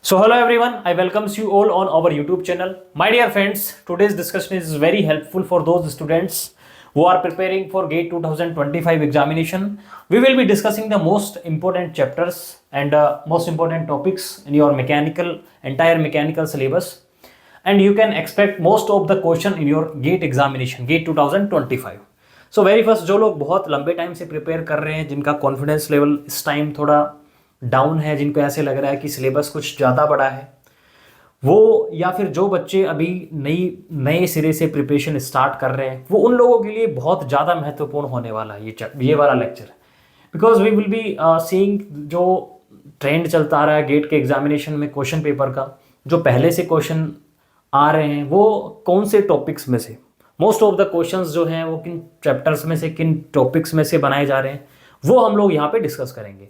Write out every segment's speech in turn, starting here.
So hello everyone, I welcomes you all on our YouTube channel. My dear friends, today's discussion is very helpful for those students who are preparing for GATE 2025 examination. We will be discussing the most important chapters and most important topics in your entire mechanical syllabus. And you can expect most of the question in your GATE examination, GATE 2025. So very first जो लोग बहुत लंबे time से prepare कर रहे हैं, जिनका confidence level इस टाइम थोड़ा डाउन है, जिनको ऐसे लग रहा है कि सिलेबस कुछ ज़्यादा बड़ा है, वो या फिर जो बच्चे अभी नए सिरे से प्रिपरेशन स्टार्ट कर रहे हैं, वो उन लोगों के लिए बहुत ज़्यादा महत्वपूर्ण होने वाला है ये वाला lecture. Because we will be seeing जो ट्रेंड चलता आ रहा है गेट के एग्जामिनेशन में क्वेश्चन पेपर का, जो पहले से क्वेश्चन आ रहे हैं वो कौन से टॉपिक्स में से, मोस्ट ऑफ द क्वेश्चंस जो हैं वो किन चैप्टर्स में से, किन टॉपिक्स में से बनाए जा रहे हैं, वो हम लोग यहाँ पे डिस्कस करेंगे।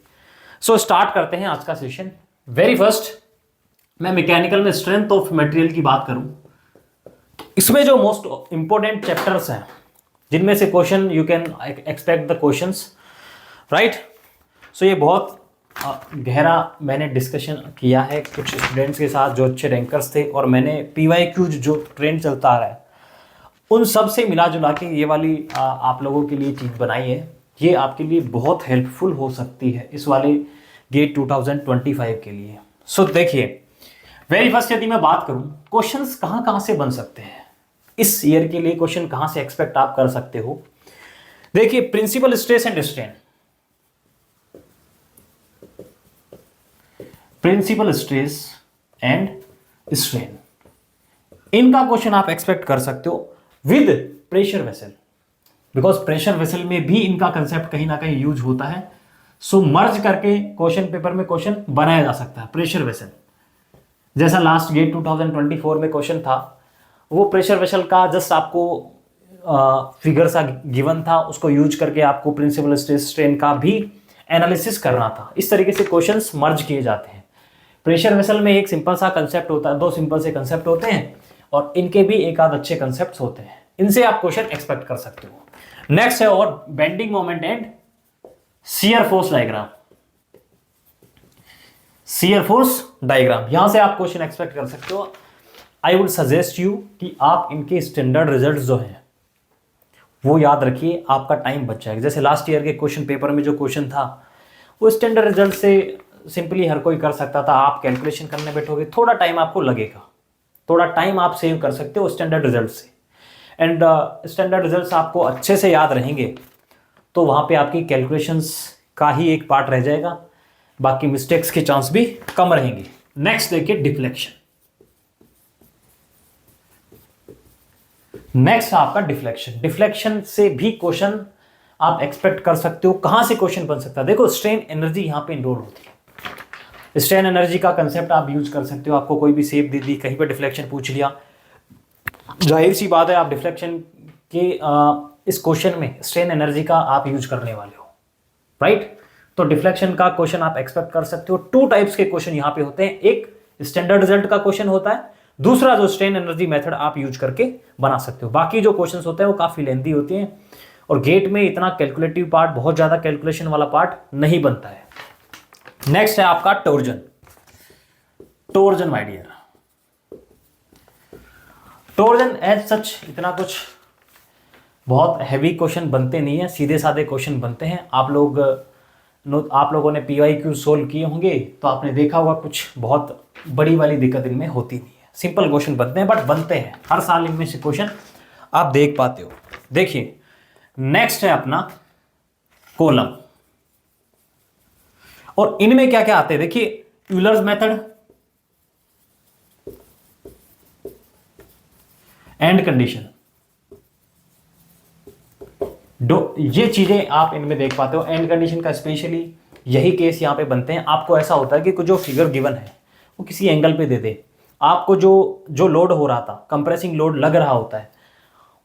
सो स्टार्ट करते हैं आज का सेशन। वेरी फर्स्ट मैं मैकेनिकल में स्ट्रेंथ ऑफ मटेरियल की बात करूं, इसमें जो मोस्ट इंपॉर्टेंट चैप्टर्स हैं जिनमें से question you can expect the questions, right. So ये बहुत गहरा मैंने डिस्कशन किया है कुछ स्टूडेंट्स के साथ जो अच्छे रैंकर्स थे, और मैंने PYQ जो ट्रेंड चलता आ रहा है उन सब से मिला जुला के ये वाली आप लोगों के लिए चीज़ बनाई है। ये आपके लिए बहुत हेल्पफुल हो सकती है इस वाले गेट 2025 के लिए। सो देखिए, वेरी फर्स्ट यदि मैं बात करूं क्वेश्चंस कहाँ से बन सकते हैं इस ईयर के लिए, क्वेश्चन कहाँ से एक्सपेक्ट आप कर सकते हो। देखिए, principal stress and strain, principal stress and strain, इनका क्वेश्चन आप एक्सपेक्ट कर सकते हो with pressure vessel, because pressure vessel में भी इनका कंसेप्ट कहीं ना कहीं यूज होता है। सो मर्ज करके क्वेश्चन पेपर में क्वेश्चन बनाया जा सकता है प्रेशर वेसल। जैसा लास्ट गेट 2024 में क्वेश्चन था, वो प्रेशर वेसल का जस्ट आपको फिगर सा गिवन था, उसको यूज करके आपको प्रिंसिपल स्ट्रेस स्ट्रेन का भी एनालिसिस करना था। इस तरीके से क्वेश्चंस मर्ज किए जाते हैं। प्रेशर वेसल में एक सिंपल सा कंसेप्ट होता है, दो सिंपल से कंसेप्ट होते हैं, और इनके भी एक आध अच्छे कंसेप्ट्स होते हैं, इनसे आप क्वेश्चन एक्सपेक्ट कर सकते हो। नेक्स्ट है और bending moment and shear force diagram, shear force diagram, यहां से आप क्वेश्चन एक्सपेक्ट कर सकते हो। आई वुड सजेस्ट यू कि आप इनके स्टैंडर्ड रिजल्ट्स जो हैं वो याद रखिए, आपका टाइम बच जाएगा। जैसे लास्ट ईयर के क्वेश्चन पेपर में जो क्वेश्चन था वो स्टैंडर्ड रिजल्ट से सिंपली हर कोई कर सकता था। आप कैलकुलेशन करने बैठोगे थोड़ा टाइम आपको लगेगा, थोड़ा टाइम आप सेव कर सकते हो स्टैंडर्ड रिजल्ट से, एंड स्टैंडर्ड रिजल्ट्स आपको अच्छे से याद रहेंगे तो वहाँ पे आपकी कैलकुलेशंस का ही एक पार्ट रह जाएगा, बाकी मिस्टेक्स के चांस भी कम रहेंगे। नेक्स्ट देखिए डिफ्लेक्शन, नेक्स्ट आपका डिफ्लेक्शन, डिफ्लेक्शन से भी क्वेश्चन आप एक्सपेक्ट कर सकते हो। कहाँ से क्वेश्चन बन सकता है, देखो स्ट्रेन एनर्जी यहाँ पे इनरोल होती है, स्ट्रेन एनर्जी का कंसेप्ट आप यूज कर सकते हो। आपको कोई भी शेप दे दी, कहीं पर डिफ्लेक्शन पूछ लिया, जाहिर सी बात है आप डिफ्लेक्शन के इस क्वेश्चन में स्ट्रेन एनर्जी का आप यूज करने वाले हो, राइट। तो डिफ्लेक्शन का क्वेश्चन आप एक्सपेक्ट कर सकते हो। टू टाइप्स के क्वेश्चन यहाँ पे होते हैं, एक स्टैंडर्ड रिजल्ट का क्वेश्चन होता है, दूसरा जो स्ट्रेन एनर्जी मेथड आप यूज करके बना सकते हो। बाकी जो क्वेश्चन होते हैं वो काफी लेंथी होते हैं, और गेट में इतना कैलकुलेटिव पार्ट, बहुत ज्यादा कैलकुलेशन वाला पार्ट नहीं बनता है। नेक्स्ट है आपका torsion, torsion my dear, torsion as such इतना कुछ बहुत हैवी क्वेश्चन बनते नहीं है, सीधे साधे क्वेश्चन बनते हैं। आप लोगों ने PYQ सोल्व किए होंगे तो आपने देखा होगा कुछ बहुत बड़ी वाली दिक्कत इनमें होती नहीं है, सिंपल क्वेश्चन बनते हैं, बट बनते हैं हर साल इनमें से क्वेश्चन आप देख पाते हो। देखिए नेक्स्ट है अपना कॉलम, और इनमें क्या क्या आते हैं, देखिए यूलर्स मेथड, एंड कंडीशन, ये चीजें आप इनमें देख पाते हो। एंड कंडीशन का स्पेशली यही केस यहां पे बनते हैं। आपको ऐसा होता है कि कुछ जो फिगर गिवन है वो किसी एंगल पे दे दे, आपको जो लोड हो रहा था, कंप्रेसिंग लोड लग रहा होता है,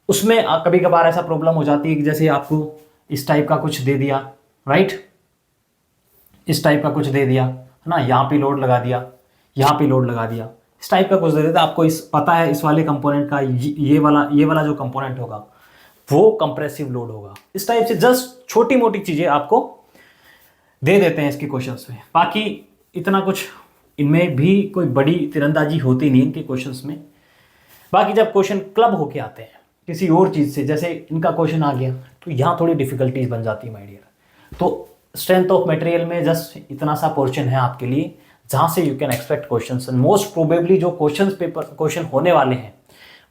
उसमें कभी कभार ऐसा प्रॉब्लम हो जाती है कि जैसे आपको इस टाइप का कुछ दे दिया, राइट, इस टाइप का कुछ दे दिया है ना, यहाँ पे लोड लगा दिया, यहाँ पे लोड लगा दिया, इस टाइप का कुछ दे देता, आपको इस पता है इस वाले कंपोनेंट का ये वाला जो कंपोनेंट होगा वो कंप्रेसिव लोड होगा। इस टाइप से जस्ट छोटी मोटी चीजें आपको दे देते हैं इसके क्वेश्चंस में, बाकी इतना कुछ इनमें भी कोई बड़ी तीरंदाजी होती नहीं इनके क्वेश्चंस में। बाकी जब क्वेश्चन क्लब होके आते हैं किसी और चीज़ से, जैसे इनका क्वेश्चन आ गया, तो यहाँ थोड़ी डिफिकल्टीज बन जाती है माय डियर। तो स्ट्रेंथ ऑफ मटेरियल में जस्ट इतना सा पोर्शन है आपके लिए जहाँ से you can expect questions, and most probably जो क्वेश्चन होने वाले हैं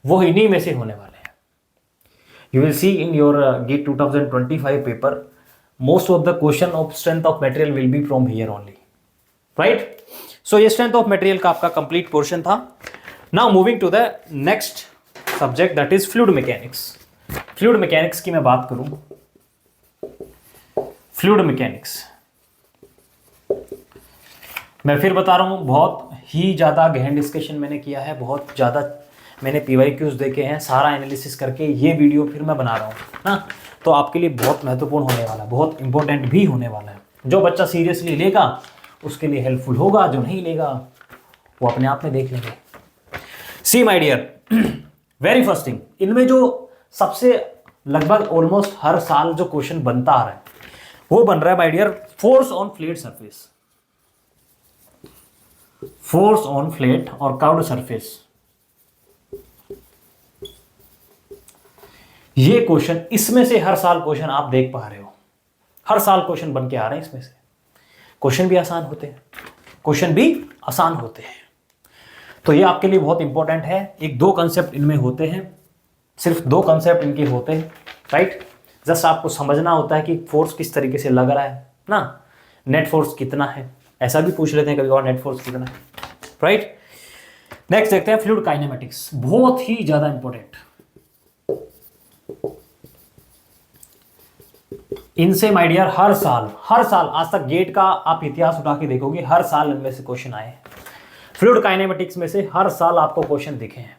वो इन्हीं में से होने वाले हैं। You will see in your GATE 2025 paper most of the question of strength of material will be from here only, right. So ये स्ट्रेंथ ऑफ मटेरियल का आपका कंप्लीट पोर्शन था। Now moving to the next subject, that is fluid mechanics. Fluid mechanics की मैं बात करूं, fluid mechanics मैं फिर बता रहा हूँ बहुत ही ज़्यादा गहन डिस्कशन मैंने किया है, बहुत ज़्यादा मैंने PYQs देखे हैं, सारा एनालिसिस करके ये वीडियो फिर मैं बना रहा हूँ ना। तो आपके लिए बहुत महत्वपूर्ण होने वाला है, बहुत इंपॉर्टेंट भी होने वाला है। जो बच्चा सीरियसली लेगा उसके लिए हेल्पफुल होगा, जो नहीं लेगा वो अपने आप में देख लेंगे। See my dear, very first thing, इनमें जो सबसे लगभग ऑलमोस्ट हर साल जो क्वेश्चन बनता आ रहा है वो बन रहा है my dear, force on flat surface, force on flat और कर्व्ड सरफेस। ये क्वेश्चन, इसमें से हर साल क्वेश्चन आप देख पा रहे हो, हर साल क्वेश्चन बन के आ रहे हैं इसमें से। क्वेश्चन भी आसान होते हैं, क्वेश्चन भी आसान होते हैं। तो ये आपके लिए बहुत इंपॉर्टेंट है। एक दो कंसेप्ट इनमें होते हैं, सिर्फ दो कंसेप्ट इनके होते हैं, राइट। जस्ट आपको समझना होता है कि फोर्स किस तरीके से लग रहा है ना, नेट फोर्स कितना है, ऐसा भी पूछ लेते हैं कभी और, नेट फोर्स कितना है, राइट। नेक्स्ट देखते हैं फ्लूइड काइनेमेटिक्स, बहुत ही ज्यादा इंपॉर्टेंट। इनसे माय डियर हर साल आज तक गेट का आप इतिहास उठा के देखोगे, हर साल इनमें से क्वेश्चन आए हैं। फ्लूइड काइनेमेटिक्स में से हर साल आपको क्वेश्चन दिखे हैं,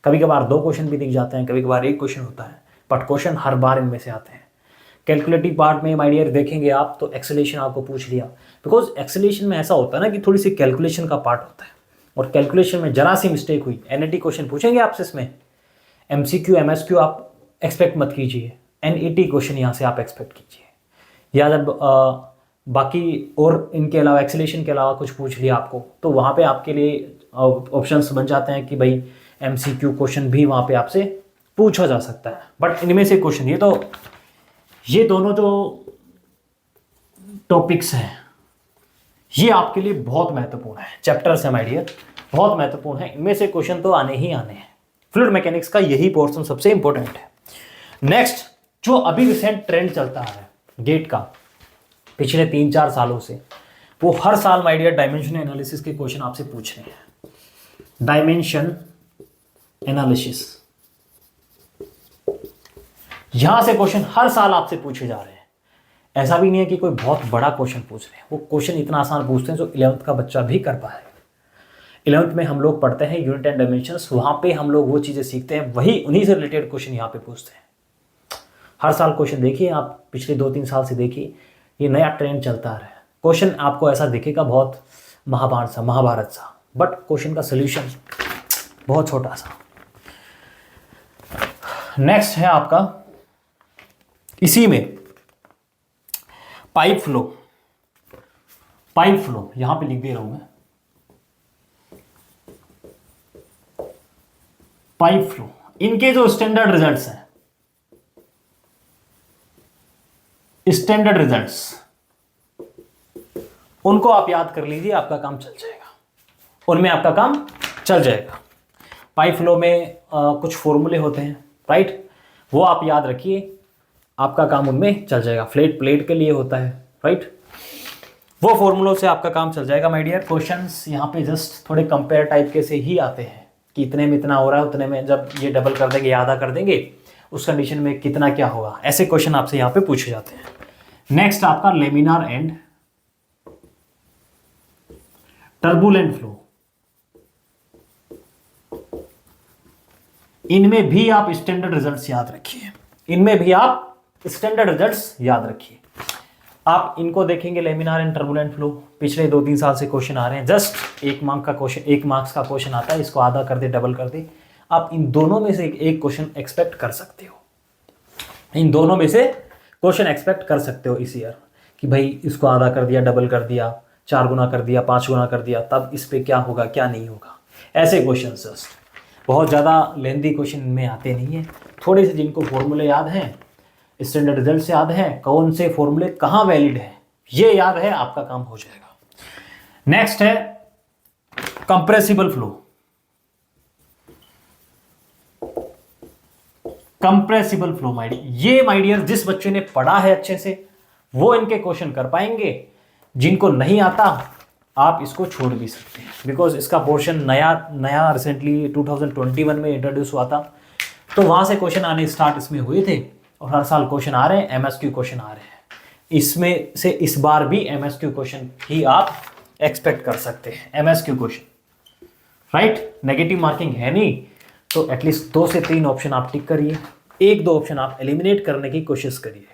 कभी कभार दो क्वेश्चन भी दिख जाते हैं, कभी कभार एक क्वेश्चन होता है, बट क्वेश्चन हर बार इनमें से आते हैं। कैलकुलेटिव पार्ट में माय डियर देखेंगे आप तो एक्सेलेरेशन आपको पूछ लिया, बिकॉज एक्सेलेरेशन में ऐसा होता है ना कि थोड़ी सी कैलकुलेशन का पार्ट होता है, और कैलकुलेशन में जरा सी मिस्टेक हुई, NAT क्वेश्चन पूछेंगे आपसे, इसमें MCQ MSQ आप एक्सपेक्ट मत कीजिए, NET क्वेश्चन यहाँ से आप एक्सपेक्ट कीजिए। या जब बाकी और इनके अलावा एक्सेलेरेशन के अलावा कुछ पूछ लिया आपको, तो वहाँ पे आपके लिए ऑप्शंस बन जाते हैं कि भाई MCQ क्वेश्चन भी वहाँ पे आपसे पूछा जा सकता है। बट इनमें से क्वेश्चन, ये दोनों जो टॉपिक्स हैं ये आपके लिए बहुत महत्वपूर्ण है, चैप्टर्स है माय डियर, बहुत महत्वपूर्ण है। इनमें से क्वेश्चन तो आने ही आने हैं। फ्लूइड मैकेनिक्स का यही पोर्शन सबसे इंपॉर्टेंट है। नेक्स्ट, जो अभी रिसेंट ट्रेंड चलता है गेट का पिछले 3-4 सालों से, वो हर साल माय डियर डायमेंशन एनालिसिस के क्वेश्चन आपसे पूछ रहे हैं। डायमेंशन एनालिसिस, यहां से क्वेश्चन हर साल आपसे पूछे जा रहे हैं। ऐसा भी नहीं है कि कोई बहुत बड़ा क्वेश्चन पूछ रहे हैं, वो क्वेश्चन इतना आसान पूछते हैं जो 11th का बच्चा भी कर पाए। 11th में हम लोग पढ़ते हैं यूनिट एंड डायमेंशंस, वहां पे हम लोग वो चीजें सीखते हैं, वही उन्हीं से रिलेटेड क्वेश्चन यहाँ पे पूछते हैं। हर साल क्वेश्चन देखिए आप, पिछले 2-3 साल से देखिए, ये नया ट्रेंड चलता आ रहा है। क्वेश्चन आपको ऐसा दिखेगा बहुत महाभारत सा, बट क्वेश्चन का सोल्यूशन बहुत छोटा सा। नेक्स्ट है आपका इसी में पाइप फ्लो, पाइप फ्लो यहां पे लिख दे रहा हूं मैं, पाइप फ्लो। इनके जो स्टैंडर्ड रिजल्ट्स हैं, स्टैंडर्ड रिजल्ट्स, उनको आप याद कर लीजिए, आपका काम चल जाएगा, उनमें आपका काम चल जाएगा। पाइप फ्लो में कुछ फॉर्मूले होते हैं, राइट, वो आप याद रखिए, आपका काम उनमें चल जाएगा। फ्लैट प्लेट के लिए होता है, राइट, वो फॉर्मूलों से आपका काम चल जाएगा माय डियर। क्वेश्चंस यहाँ पे जस्ट थोड़े कंपेयर टाइप के से ही आते हैं कि इतने में इतना हो रहा है, उतने में जब ये डबल कर देंगे, आधा कर देंगे, उस कंडीशन में कितना क्या होगा, ऐसे क्वेश्चन आपसे यहाँ पे पूछे जाते हैं। नेक्स्ट आपका लेमिनार एंड टर्बुलेंट फ्लो, इनमें भी आप स्टैंडर्ड रिजल्ट्स याद रखिए, इनमें भी आप स्टैंडर्ड रिजल्ट्स याद रखिए। आप इनको देखेंगे, लेमिनार एंड टर्बुलेंट फ्लो, पिछले 2-3 साल से क्वेश्चन आ रहे हैं। जस्ट 1 मार्क का क्वेश्चन, 1 मार्क्स का क्वेश्चन आता है, इसको आधा कर दे, डबल कर दे, आप इन दोनों में से एक क्वेश्चन एक्सपेक्ट कर सकते हो, इन दोनों में से क्वेश्चन एक्सपेक्ट कर सकते हो इस ईयर, कि भाई इसको आधा कर दिया, डबल कर दिया, 4 गुना कर दिया, 5 गुना कर दिया, तब इस पे क्या होगा क्या नहीं होगा, ऐसे क्वेश्चन जस्ट। बहुत ज़्यादा लेंदी क्वेश्चन में आते नहीं हैं, थोड़े से जिनको फॉर्मूले याद हैं, स्टैंडर्ड रिजल्ट से याद है, कौन से फॉर्मूले कहाँ वैलिड है, ये याद है, आपका काम हो जाएगा। नेक्स्ट है compressible flow. Compressible flow my dear जिस बच्चे ने पढ़ा है अच्छे से वो इनके क्वेश्चन कर पाएंगे, जिनको नहीं आता आप इसको छोड़ भी सकते हैं, बिकॉज इसका पोर्शन नया रिसेंटली 2021 में इंट्रोड्यूस हुआ था, तो वहां से क्वेश्चन आने स्टार्ट इसमें हुए थे और हर साल क्वेश्चन आ रहे हैं, एमएसक्यू क्वेश्चन आ रहे हैं। इसमें से इस बार भी एमएसक्यू क्वेश्चन ही आप एक्सपेक्ट कर सकते हैं, MSQ question, right. Negative marking है नहीं, तो एटलीस्ट 2 से 3 ऑप्शन आप टिक करिए, 1-2 ऑप्शन आप एलिमिनेट करने की कोशिश करिए,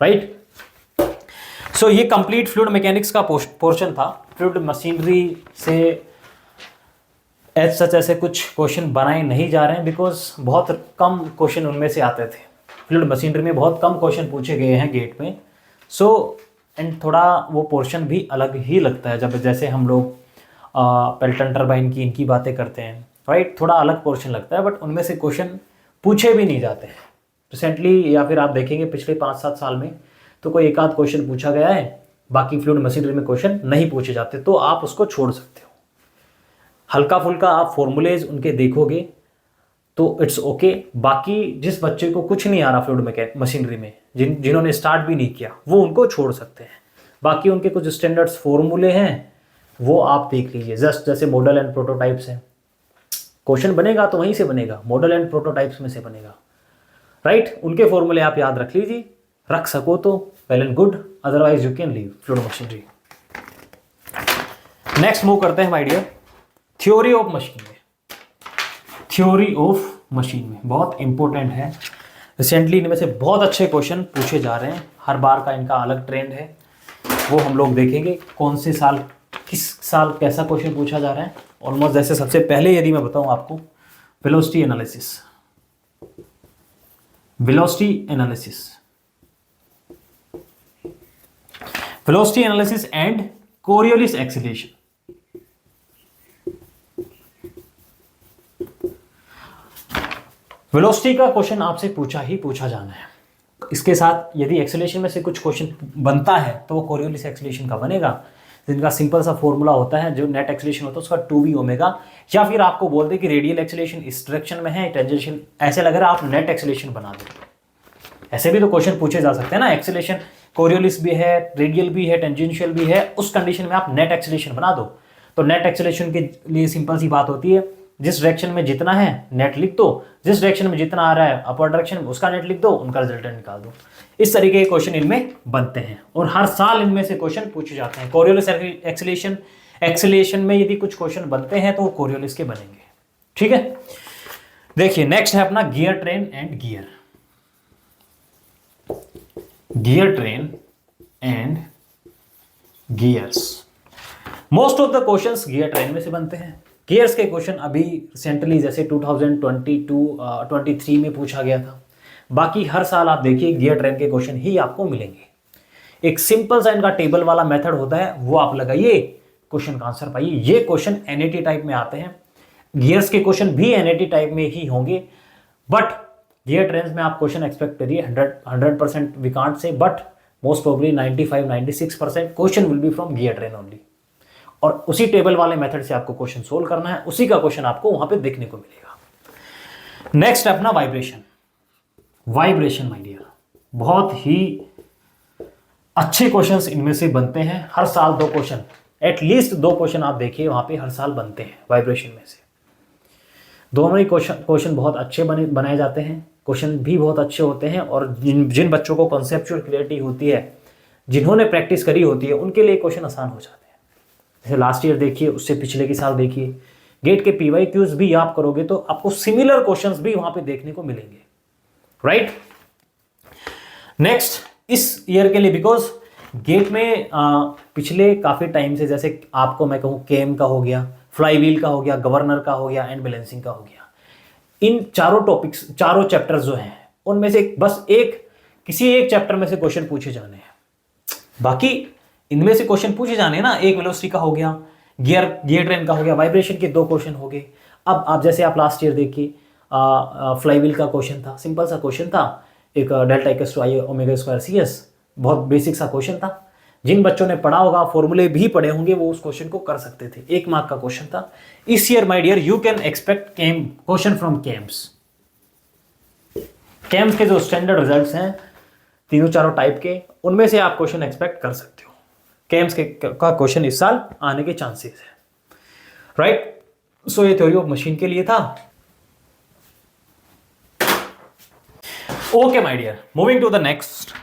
राइट। सो ये कंप्लीट फ्लूइड मैकेनिक्स का पोर्शन था। फ्लूइड मशीनरी से एज सच ऐसे कुछ क्वेश्चन बनाए नहीं जा रहे हैं, बिकॉज बहुत कम क्वेश्चन उनमें से आते थे। फ्लूइड मशीनरी में बहुत कम क्वेश्चन पूछे गए हैं गेट में, सो एंड थोड़ा वो पोर्शन भी अलग ही लगता है, जब जैसे हम लोग पेल्टन टर्बाइन की इनकी बातें करते हैं, राइट, थोड़ा अलग पोर्शन लगता है, बट उनमें से क्वेश्चन पूछे भी नहीं जाते हैं रिसेंटली, या फिर आप देखेंगे पिछले 5-7 साल में तो कोई एक आध क्वेश्चन पूछा गया है, बाकी फ्लूइड मशीनरी में क्वेश्चन नहीं पूछे जाते, तो आप उसको छोड़ सकते हो। हल्का फुल्का आप फॉर्मूलेज उनके देखोगे तो इट्स ओके। बाकी जिस बच्चे को कुछ नहीं आ रहा फ्लूइड मशीनरी में, जिन्होंने स्टार्ट भी नहीं किया, वो उनको छोड़ सकते हैं। बाकी उनके कुछ स्टैंडर्ड्स फॉर्मूले हैं वो आप देख लीजिए, जस्ट जैसे मॉडल एंड प्रोटोटाइप्स हैं, क्वेश्चन बनेगा तो वहीं से बनेगा, मॉडल एंड प्रोटोटाइप्स में से बनेगा, राइट। उनके फॉर्मूले आप याद रख लीजिए, रख सको तो well and good, otherwise you can leave fluid machinery. Next move करते हैं my dear, theory of machine में। थ्योरी ऑफ मशीन में बहुत इंपॉर्टेंट है, रिसेंटली इनमें से बहुत अच्छे क्वेश्चन पूछे जा रहे हैं, हर बार का इनका अलग ट्रेंड है, वो हम लोग देखेंगे कौन से साल किस साल कैसा क्वेश्चन पूछा जा रहा है। ऑलमोस्ट जैसे सबसे पहले यदि मैं बताऊं आपको, velocity analysis, velocity analysis and Coriolis acceleration. Velocity का क्वेश्चन आपसे पूछा जाना है, इसके साथ यदि एक्सीलरेशन में से कुछ क्वेश्चन बनता है तो वो कोरियोलिस एक्सीलरेशन का बनेगा, जिनका सिंपल सा फॉर्मूला होता है, जो नेट एक्सीलरेशन होता है उसका 2v ओमेगा, या फिर आपको बोल दे कि रेडियल एक्सीलरेशन इस डायरेक्शन में है, टेंजेंशियल ऐसे लग रहा है, आप नेट एक्सीलरेशन बना दो। ऐसे भी तो क्वेश्चन पूछे जा सकते हैं ना, एक्सीलरेशन कोरियोलिस भी है, रेडियल भी है, टेंजेंशियल भी है, उस कंडीशन में आप नेट एक्सीलरेशन बना दो। तो नेट एक्सीलरेशन के लिए सिंपल सी बात होती है, जिस डायरेक्शन में जितना है नेट लिख दो, जिस डायरेक्शन में जितना आ रहा है अपर डायरेक्शन में उसका नेट लिख दो, उनका रिजल्टेंट निकाल दो। इस तरीके के क्वेश्चन इनमें बनते हैं और हर साल इनमें से क्वेश्चन पूछे जाते हैं। कोरियोलिस एक्सीलरेशन में यदि कुछ क्वेश्चन बनते हैं तो वो कोरियोलिस के बनेंगे, ठीक है। देखिए नेक्स्ट है अपना gear train and gear train and gears. Most of the questions gear train में से बनते हैं। गियर्स के क्वेश्चन अभी रिसेंटली जैसे 2022-23 में पूछा गया था, बाकी हर साल आप देखिए गियर ट्रेन के क्वेश्चन ही आपको मिलेंगे। एक सिंपल सा इनका टेबल वाला मेथड होता है, वो आप लगाइए, क्वेश्चन का आंसर पाइए। ये क्वेश्चन एनएटी टाइप में आते हैं, गियर्स के क्वेश्चन भी एनएटी टाइप में ही होंगे, बट गियर ट्रेन में आप क्वेश्चन एक्सपेक्ट करिए 100% विकांट से, but most probably 95-96% question will be from gear train only. और उसी टेबल वाले मेथड से आपको क्वेश्चन सोल्व करना है, उसी का क्वेश्चन आपको वहां पे देखने को मिलेगा। नेक्स्ट अपना वाइब्रेशन माय डियर, बहुत ही अच्छे क्वेश्चंस इनमें से बनते हैं। हर साल 2 क्वेश्चन, एटलीस्ट 2 क्वेश्चन आप देखिए वहां पे हर साल बनते हैं वाइब्रेशन में से। दोनों ही क्वेश्चन बहुत अच्छे बनाए जाते हैं, क्वेश्चन भी बहुत अच्छे होते हैं, और जिन बच्चों को कॉन्सेप्चुअल क्लियरिटी होती है, जिन्होंने प्रैक्टिस करी होती है, उनके लिए क्वेश्चन आसान हो जाते हैं। जैसे लास्ट ईयर देखिए, उससे पिछले के साल देखिए, गेट के PYQs भी आप करोगे तो आपको सिमिलर क्वेश्चंस भी वहां पे देखने को मिलेंगे, राइट। नेक्स्ट इस ईयर के लिए, बिकॉज गेट में पिछले काफी टाइम से, जैसे आपको मैं कहूँ केम का हो गया, फ्लाईव्हील का हो गया, गवर्नर का हो गया एंड बैलेंसिंग का हो गया, इन चारों टॉपिक्स, चारों चैप्टर्स जो हैं उनमें से बस किसी एक चैप्टर में से क्वेश्चन पूछे जाने हैं। बाकी इनमें से क्वेश्चन पूछे जाने ना, एक वेलोसिटी का हो गया, गियर ट्रेन का हो गया, वाइब्रेशन के 2 क्वेश्चन हो गए। अब आप जैसे आप लास्ट ईयर देखिए फ्लाईव्हील का क्वेश्चन था, सिंपल सा क्वेश्चन था, एक delta equals to I omega square C S, बहुत बेसिक सा क्वेश्चन था। जिन बच्चों ने पढ़ा होगा, फॉर्मूले भी पढ़े होंगे, वो उस क्वेश्चन को कर सकते थे। 1 मार्क का क्वेश्चन था। इस year my dear you can expect question from cams. Cams के जो स्टैंडर्ड रिजल्ट्स हैं तीनों चारों टाइप के, उनमें से आप क्वेश्चन एक्सपेक्ट कर सकते हो। केम्स का क्वेश्चन इस साल आने के चांसेस है, राइट। सो ये थ्योरी ऑफ मशीन के लिए था। Okay my dear, moving to the next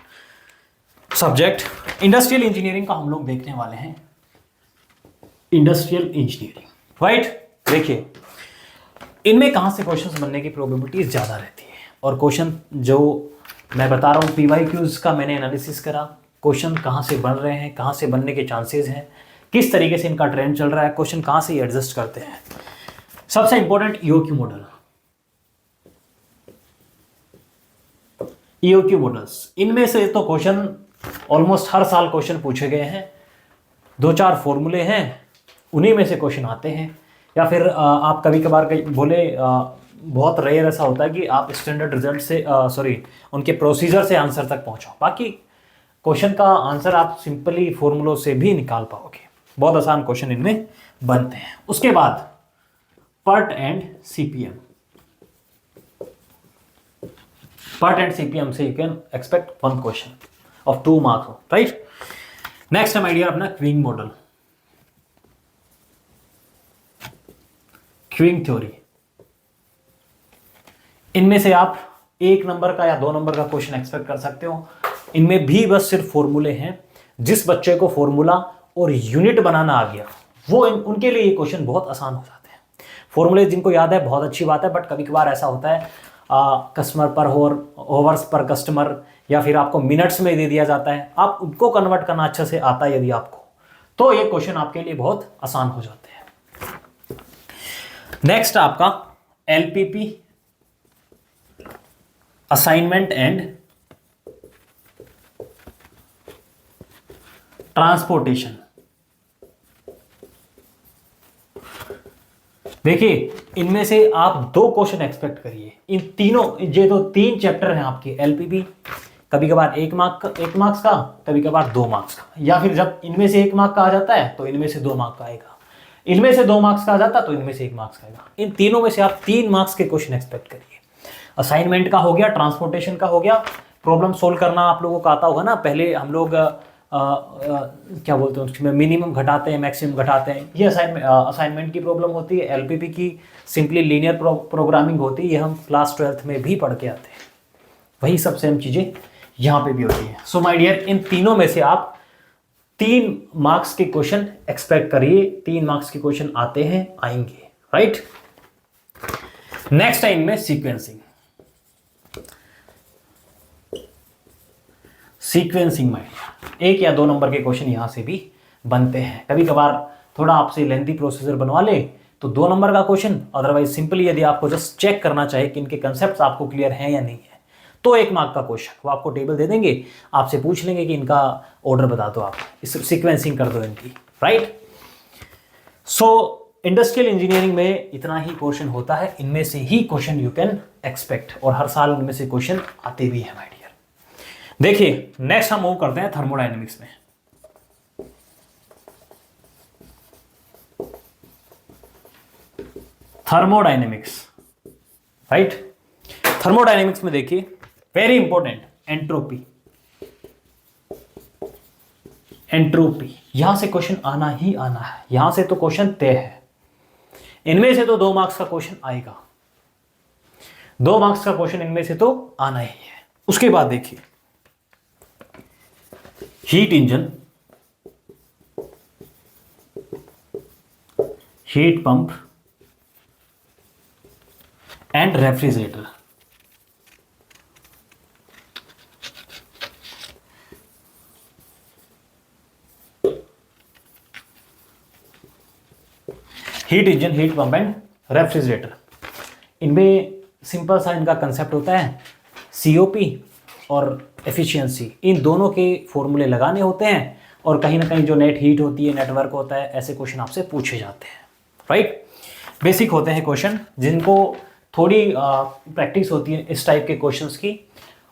subject, industrial engineering का हम लोग देखने वाले हैं। Industrial engineering, right. देखिए इनमें कहां से क्वेश्चंस बनने की प्रोबेबिलिटीज ज्यादा रहती है, और क्वेश्चन जो मैं बता रहा हूं पीवाईक्यूज का मैंने एनालिसिस करा, क्वेश्चन कहां से बन रहे हैं, कहां से बनने के चांसेस हैं, किस तरीके से इनका ट्रेंड चल रहा है, क्वेश्चन कहां से एडजस्ट करते हैं। सबसे important EOQ model, EOQ models, इनमें से तो क्वेश्चन ऑलमोस्ट हर साल क्वेश्चन पूछे गए हैं। 2-4 फॉर्मूले हैं, उन्हीं में से क्वेश्चन आते हैं। या फिर आप कभी कभार बोले, बहुत रेयर ऐसा होता है कि आप स्टैंडर्ड रिजल्ट से उनके प्रोसीजर से आंसर तक पहुंचो। बाकी क्वेश्चन का आंसर आप सिंपली फॉर्मूलों से भी निकाल पाओगे। बहुत आसान क्वेश्चन इनमें बनते हैं। उसके बाद PERT and CPM, PERT and CPM से you can expect 1 question of 2 marks, right. Next है माय डियर अपना क्विंग मॉडल, क्विंग थ्योरी। इनमें से आप 1 नंबर का या 2 नंबर का क्वेश्चन एक्सपेक्ट कर सकते हो। इनमें भी बस सिर्फ फॉर्मूले हैं। जिस बच्चे को फॉर्मूला और यूनिट बनाना आ गया, वो उनके लिए ये क्वेश्चन बहुत आसान हो जाते हैं। फॉर्मूले जिनको याद है बहुत अच्छी बात है, बट कभी कभार ऐसा होता है कस्टमर पर होवर्स पर कस्टमर, या फिर आपको मिनट्स में दे दिया जाता है, आप उनको कन्वर्ट करना अच्छे से आता है यदि आपको, तो ये क्वेश्चन आपके लिए बहुत आसान हो जाते हैं। नेक्स्ट आपका एलपीपी, असाइनमेंट एंड ट्रांसपोर्टेशन। देखिए इनमें से आप 2 क्वेश्चन एक्सपेक्ट करिए। इन तीनों, ये तो 3 चैप्टर हैं आपके एलपीपी, कभी कभार 1 मार्क्स का, कभी कभार 2 मार्क्स का, या फिर जब इनमें से 1 मार्क का आ जाता है तो इनमें से 2 मार्क्स का आएगा, इनमें से 2 मार्क्स का आ जाता तो इनमें से 1 मार्क्स का आएगा। इन तीनों में से आप 3 मार्क्स के क्वेश्चन एक्सपेक्ट करिए। असाइनमेंट का हो गया, ट्रांसपोर्टेशन का हो गया, प्रॉब्लम सोल्व करना आप लोगों को आता होगा ना। पहले हम लोग क्या बोलते हैं उसमें, मिनिमम घटाते हैं, मैक्सिमम घटाते हैं, ये असाइनमेंट की प्रॉब्लम होती है। एलपीपी की सिंपली लीनियर प्रोग्रामिंग होती है, ये हम क्लास 12th में भी पढ़ के आते हैं। वही सब सेम चीज़ें यहाँ पे भी होती है। सो माय डियर, इन तीनों में से आप 3 मार्क्स के क्वेश्चन एक्सपेक्ट करिए। 3 मार्क्स के क्वेश्चन आते हैं, आएंगे, राइट। नेक्स्ट है इनमें सीक्वेंसिंग। सीक्वेंसिंग में 1 या 2 नंबर के क्वेश्चन यहां से भी बनते हैं। कभी कभार थोड़ा आपसे लेंथी प्रोसीजर बनवा ले तो 2 नंबर का क्वेश्चन, अदरवाइज सिंपली यदि आपको जस्ट चेक करना चाहे कि इनके कंसेप्ट आपको क्लियर हैं या नहीं है, तो 1 मार्क का क्वेश्चन, वो आपको टेबल दे देंगे, आपसे पूछ लेंगे कि इनका ऑर्डर बता दो, आप इस सीक्वेंसिंग कर दो इनकी, राइट। सो इंडस्ट्रियल इंजीनियरिंग में इतना ही क्वेश्चन होता है, इनमें से ही क्वेश्चन यू कैन एक्सपेक्ट, और हर साल उनमें से क्वेश्चन आते भी हैं माय डियर। देखिए नेक्स्ट हम मूव करते हैं थर्मोडायनेमिक्स में। Thermodynamics, right. थर्मोडायनेमिक्स में देखिए वेरी इंपॉर्टेंट, एंट्रोपी। एंट्रोपी यहां से क्वेश्चन आना ही आना है, यहां से तो क्वेश्चन तय है। इनमें से तो 2 मार्क्स का क्वेश्चन आएगा, 2 मार्क्स का क्वेश्चन इनमें से तो आना ही है। उसके बाद देखिए heat engine, heat pump and refrigerator. Heat engine, heat pump and refrigerator, इनमें सिंपल सा इनका कंसेप्ट होता है, सीओपी और एफिशिएंसी, इन दोनों के फॉर्मूले लगाने होते हैं और कहीं ना कहीं जो नेट हीट होती है, नेटवर्क होता है, ऐसे क्वेश्चन आपसे पूछे जाते हैं, राइट। बेसिक होते हैं क्वेश्चन, जिनको थोड़ी प्रैक्टिस होती है इस टाइप के क्वेश्चंस की,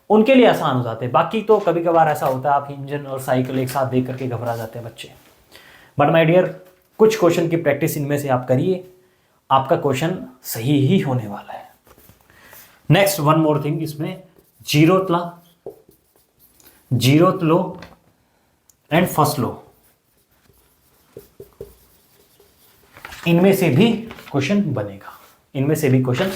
उनके लिए आसान हो जाते हैं। बाकी तो कभी कभार ऐसा होता है आप इंजन और साइकिल एक साथ देख करके घबरा जाते हैं बच्चे। बट माय डियर, कुछ क्वेश्चन की प्रैक्टिस इनमें से आप करिए, आपका क्वेश्चन सही ही होने वाला है। नेक्स्ट वन मोर थिंग, इसमें जीरोथ लो एंड फर्स्ट लो, इनमें से भी क्वेश्चन बनेगा, इनमें से भी क्वेश्चन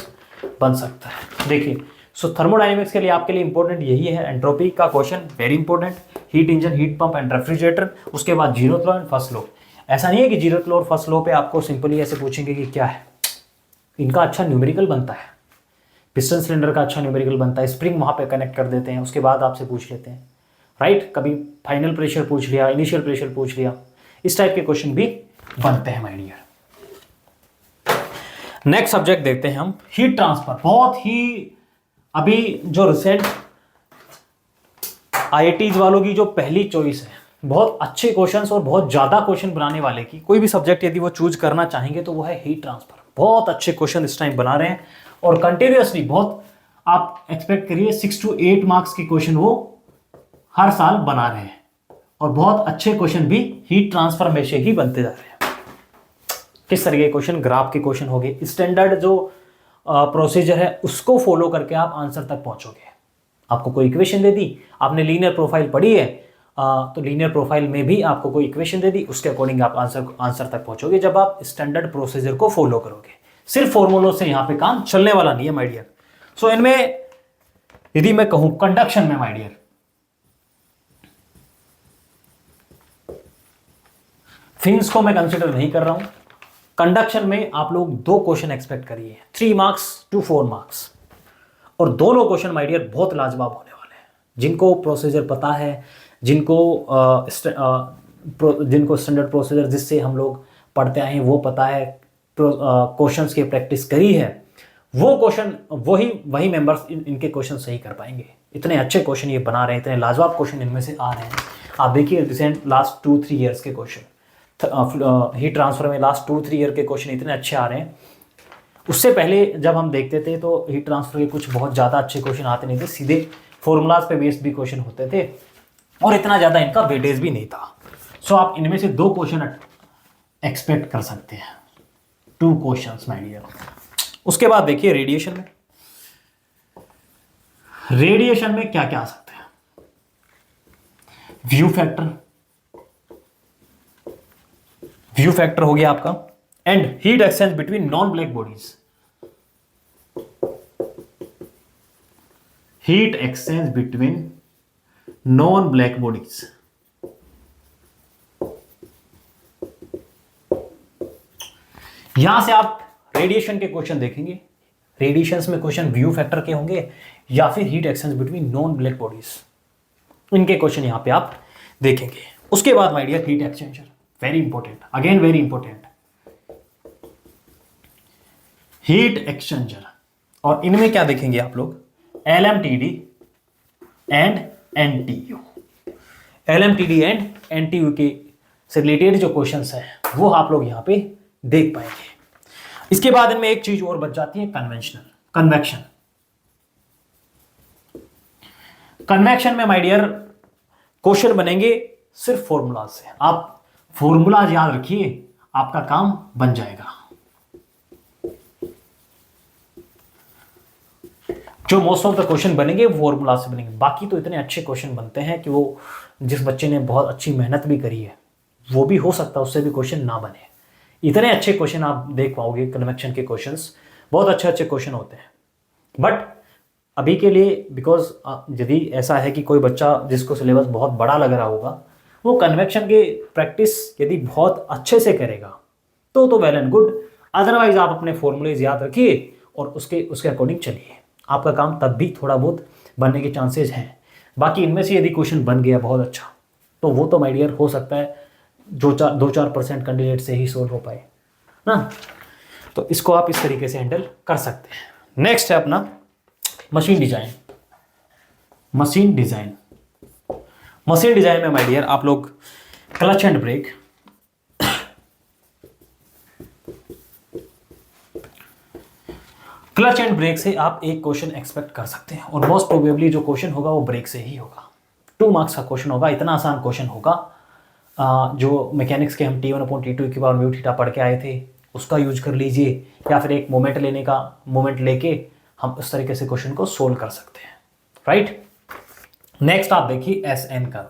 बन सकता है। देखिए, सो थर्मोडायनेमिक्स के लिए आपके लिए इंपॉर्टेंट यही है, एंट्रोपी का question very important, heat engine, heat pump and refrigerator, उसके बाद zeroth law and first law. ऐसा नहीं है कि जीरोथ लॉ और फर्स्ट लॉ पे आपको सिंपली ऐसे पूछेंगे कि क्या है, इनका अच्छा न्यूमेरिकल बनता है, पिस्टन सिलेंडर का अच्छा न्यूमेरिकल बनता है, स्प्रिंग वहां पे कनेक्ट कर देते हैं, उसके बाद आपसे पूछ लेते हैं, राइट। कभी फाइनल प्रेशर पूछ लिया, इनिशियल प्रेशर पूछ लिया, इस टाइप के क्वेश्चन भी बनते हैं माय डियर। नेक्स्ट सब्जेक्ट देखते हैं हम, हीट ट्रांसफर। बहुत ही अभी जो रिसेंट आईआईटीज वालों की जो पहली चॉइस है, बहुत अच्छे क्वेश्चंस और बहुत ज्यादा क्वेश्चन बनाने वाले की कोई भी सब्जेक्ट यदि वो चूज करना चाहेंगे तो वो है हीट ट्रांसफर। बहुत अच्छे क्वेश्चन इस टाइम बना रहे हैं और कंटिन्यूअसली बहुत, आप एक्सपेक्ट करिए 6 to 8 मार्क्स के क्वेश्चन वो हर साल बना रहे हैं, और बहुत अच्छे क्वेश्चन भी हीट ट्रांसफर में से ही बनते जा रहे हैं। किस तरह के क्वेश्चन, ग्राफ के क्वेश्चन हो गए, स्टैंडर्ड जो प्रोसीजर है उसको फॉलो करके आप आंसर तक पहुंचोगे। आपको कोई इक्वेशन दे दी, आपने लीनियर प्रोफाइल पढ़ी है, तो लीनियर प्रोफाइल में भी आपको कोई इक्वेशन दे दी, उसके अकॉर्डिंग आप आंसर तक पहुंचोगे जब आप स्टैंडर्ड प्रोसीजर को फॉलो करोगे। सिर्फ फॉर्मूलों से यहाँ पे काम चलने वाला नहीं है माय डियर। सो इनमें यदि मैं कहूं कंडक्शन में माय डियर, फिन्स को मैं कंसिडर नहीं कर रहा हूं, कंडक्शन में आप लोग 2 क्वेश्चन एक्सपेक्ट करिए, 3 मार्क्स to 4 मार्क्स, और दोनों क्वेश्चन माय डियर बहुत लाजवाब होने वाले हैं। जिनको प्रोसीजर पता है, जिनको स्टैंडर्ड प्रोसीजर जिससे हम लोग पढ़ते आए हैं वो पता है, क्वेश्चंस की प्रैक्टिस करी है, वो क्वेश्चन वही मेंबर्स इनके क्वेश्चन सही कर पाएंगे। इतने अच्छे क्वेश्चन ये बना रहे हैं, इतने लाजवाब क्वेश्चन इनमें से आ रहे हैं। आप देखिए रिसेंट लास्ट 2-3 ईयर्स के क्वेश्चन, हीट ट्रांसफर में लास्ट 2-3 ईयर के क्वेश्चन इतने अच्छे आ रहे हैं। उससे पहले जब हम देखते थे तो हीट ट्रांसफर के कुछ बहुत ज़्यादा अच्छे क्वेश्चन आते नहीं थे, सीधे फॉर्मूलाज पे बेस्ड भी क्वेश्चन होते थे और इतना ज़्यादा इनका वेटेज भी नहीं था। सो आप इनमें से 2 क्वेश्चन एक्सपेक्ट कर सकते हैं, 2 क्वेश्चंस माय डियर। उसके बाद देखिए रेडिएशन में क्या क्या आ सकते हैं, व्यू फैक्टर हो गया आपका, and heat exchange between non black bodies, heat exchange between non black bodies. यहां से आप रेडिएशन के क्वेश्चन देखेंगे, रेडिएशंस में क्वेश्चन व्यू फैक्टर के होंगे या फिर heat exchange between non black bodies, इनके क्वेश्चन यहां पे आप देखेंगे। उसके बाद my dear heat exchanger, very important, again very important, heat exchanger. और इनमें क्या देखेंगे आप लोग, LMTD and NTU, LMTD and NTU के से रिलेटेड जो क्वेश्चंस हैं वो आप लोग यहां पे देख पाएंगे। इसके बाद इनमें एक चीज और बच जाती है, कन्वेक्शन में माय डियर क्वेश्चन बनेंगे सिर्फ फॉर्मूला से। आप फॉर्मूलाज याद रखिए, आपका काम बन जाएगा। जो मोस्ट ऑफ द क्वेश्चन बनेंगे वो फॉर्मूला से बनेंगे। बाकी तो इतने अच्छे क्वेश्चन बनते हैं कि वो जिस बच्चे ने बहुत अच्छी मेहनत भी करी है वो भी हो सकता है उससे भी क्वेश्चन ना बने। इतने अच्छे क्वेश्चन आप देख पाओगे, कन्वेक्शन के क्वेश्चंस बहुत अच्छे क्वेश्चन होते हैं। बट अभी के लिए बिकॉज यदि ऐसा है कि कोई बच्चा जिसको सिलेबस बहुत बड़ा लग रहा होगा, वो कन्वेक्शन के प्रैक्टिस यदि बहुत अच्छे से करेगा तो वेल एंड गुड, अदरवाइज आप अपने फॉर्मूलेज याद रखिए और उसके अकॉर्डिंग चलिए, आपका काम तब भी थोड़ा बहुत बनने के चांसेस हैं। बाकी इनमें से यदि क्वेश्चन बन गया बहुत अच्छा तो वो तो माय डियर हो सकता है जो 2-4% कैंडिडेट से ही सोल्व हो पाए ना, तो इसको आप इस तरीके से हैंडल कर सकते हैं। नेक्स्ट है अपना मशीन डिजाइन में माय डियर आप लोग clutch and brake, clutch and brake से आप एक क्वेश्चन एक्सपेक्ट कर सकते हैं और मोस्ट प्रोबेबली जो क्वेश्चन होगा वो ब्रेक से ही होगा। 2 मार्क्स का क्वेश्चन होगा, इतना आसान क्वेश्चन होगा। जो मैकेनिक्स के हम T1/T2 की बार म्यू थीटा पढ़ के आए थे उसका यूज कर लीजिए, या फिर एक मोमेंट लेके हम उस तरीके से क्वेश्चन को सोल्व कर सकते हैं, राइट। नेक्स्ट आप देखिए SN कर्व।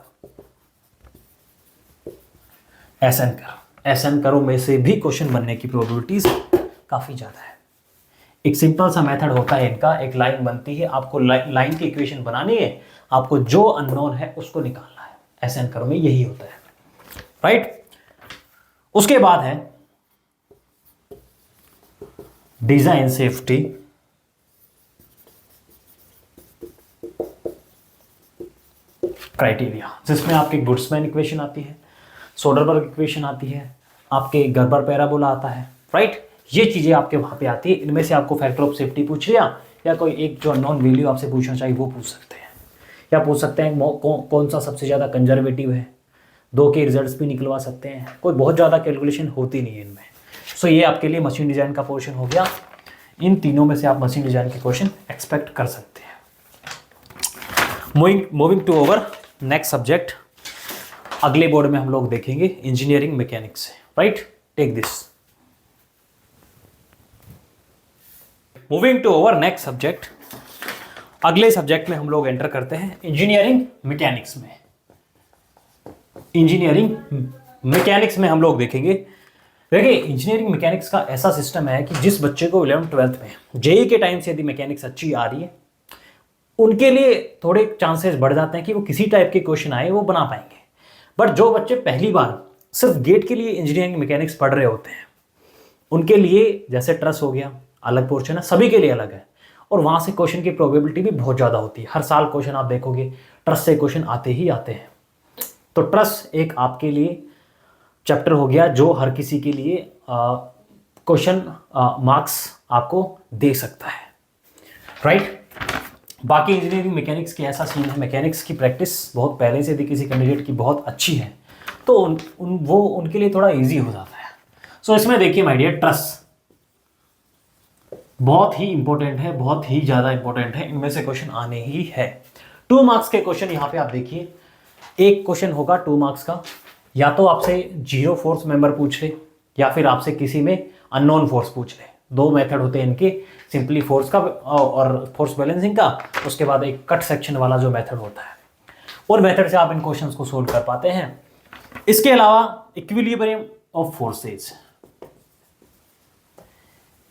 SN कर्व में से भी क्वेश्चन बनने की प्रोबेबिलिटीज काफी ज्यादा है। एक सिंपल सा मेथड होता है इनका, एक लाइन बनती है, आपको लाइन की इक्वेशन बनानी है, आपको जो अननोन है उसको निकालना है। SN कर्व में यही होता है, राइट। उसके बाद है डिजाइन सेफ्टी क्राइटेरिया, जिसमें आपकी गुड्समैन इक्वेशन आती है, सोडरबर्ग इक्वेशन आती है, आपके गर्बर पैराबोला आता है, राइट। ये चीजें आपके वहां पे आती है। इनमें से आपको फैक्टर ऑफ सेफ्टी पूछ लिया, या कोई एक जो नॉन वैल्यू आपसे पूछना चाहिए वो पूछ सकते हैं, या पूछ सकते हैं कौन सा सबसे ज्यादा कंजर्वेटिव है, 2 के रिजल्ट्स भी निकलवा सकते हैं। कोई बहुत ज्यादा कैलकुलेशन होती नहीं है इनमें। सो ये आपके लिए मशीन डिजाइन का पोर्शन हो गया। इन तीनों में से आप मशीन डिजाइन के क्वेश्चन एक्सपेक्ट कर सकते हैं। Moving to over next subject, अगले बोर्ड में हम लोग देखेंगे engineering mechanics, right. Take this. Moving to over next subject, अगले सब्जेक्ट में हम लोग एंटर करते हैं इंजीनियरिंग मैकेनिक्स में। इंजीनियरिंग मैकेनिक्स में हम लोग देखेंगे, देखिए इंजीनियरिंग मैकेनिक्स का ऐसा सिस्टम है कि जिस बच्चे को 11th-12th में जेई के टाइम से यदि मैकेनिक्स अच्छी आ रही है, उनके लिए थोड़े चांसेस बढ़ जाते हैं कि वो किसी टाइप के क्वेश्चन आए वो बना पाएंगे। बट जो बच्चे पहली बार सिर्फ गेट के लिए इंजीनियरिंग मैकेनिक्स पढ़ रहे होते हैं, उनके लिए जैसे ट्रस हो गया, अलग पोर्शन है, सभी के लिए अलग है, और वहां से क्वेश्चन की प्रोबेबिलिटी भी बहुत ज़्यादा होती है। हर साल क्वेश्चन आप देखोगे ट्रस से क्वेश्चन आते ही आते हैं। तो ट्रस एक आपके लिए चैप्टर हो गया जो हर किसी के लिए क्वेश्चन मार्क्स आपको दे सकता है, राइट। बाकी इंजीनियरिंग मैकेनिक्स की ऐसा सीन है, मैकेनिक्स की प्रैक्टिस बहुत पहले से यदि किसी कैंडिडेट की बहुत अच्छी है तो वो उनके लिए थोड़ा इजी हो जाता है। सो इसमें देखिए माय डियर, ट्रस बहुत ही इंपॉर्टेंट है, बहुत ही ज़्यादा इंपॉर्टेंट है। इनमें से क्वेश्चन आने ही है। 2 मार्क्स के क्वेश्चन यहाँ पे आप देखिए, एक क्वेश्चन होगा 2 मार्क्स का, या तो आपसे 0 फोर्स मेंबर पूछ ले, या फिर आपसे किसी में अननोन फोर्स पूछ ले। 2 मेथड होते हैं इनके, सिंपली फोर्स का और फोर्स बैलेंसिंग का, उसके बाद एक कट सेक्शन वाला जो मेथड होता है, और मेथड से आप इन क्वेश्चंस को सोल्व कर पाते हैं। इसके अलावा equilibrium of forces,